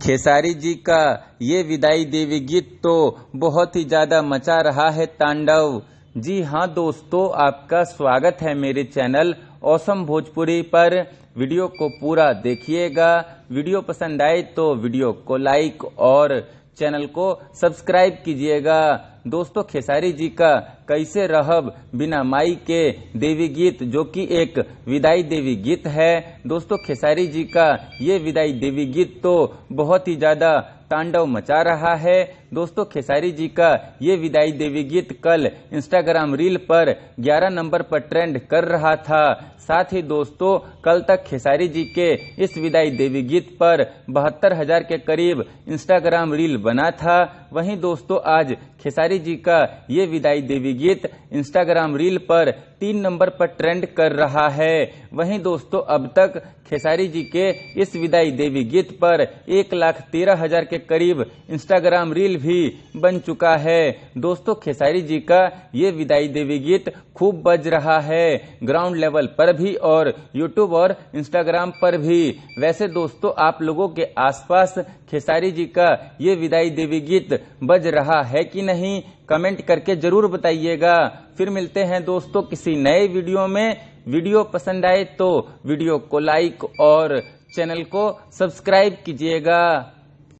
खेसारी जी का ये विदाई देवी गीत तो बहुत ही ज्यादा मचा रहा है तांडव। जी हाँ दोस्तों, आपका स्वागत है मेरे चैनल ऑसम भोजपुरी पर। वीडियो को पूरा देखिएगा। वीडियो पसंद आए तो वीडियो को लाइक और चैनल को सब्सक्राइब कीजिएगा। दोस्तों, खेसारी जी का कैसे रहब बिना माई के देवी गीत, जो कि एक विदाई देवी गीत है। दोस्तों, खेसारी जी का ये विदाई देवी गीत तो बहुत ही ज्यादा तांडव मचा रहा है। दोस्तों, खेसारी जी का ये विदाई देवी गीत कल इंस्टाग्राम रील पर 11 नंबर पर ट्रेंड कर रहा था। साथ ही दोस्तों, कल तक खेसारी जी के इस विदाई देवी गीत पर 72,000 के करीब इंस्टाग्राम रील बना था। वहीं दोस्तों, आज खेसारी जी का ये विदाई देवी गीत इंस्टाग्राम रील पर 3 नंबर पर ट्रेंड कर रहा है। वहीं दोस्तों, अब तक खेसारी जी के इस विदाई देवी गीत पर 1,13,000 के करीब इंस्टाग्राम रील भी बन चुका है। दोस्तों, खेसारी जी का ये विदाई देवी गीत खूब बज रहा है, ग्राउंड लेवल पर भी और यूट्यूब और इंस्टाग्राम पर भी। वैसे दोस्तों, आप लोगों के आसपास खेसारी जी का ये विदाई देवी गीत बज रहा है कि नहीं, कमेंट करके जरूर बताइएगा। फिर मिलते हैं दोस्तों किसी नए वीडियो में। वीडियो पसंद आए तो वीडियो को लाइक और चैनल को सब्सक्राइब कीजिएगा।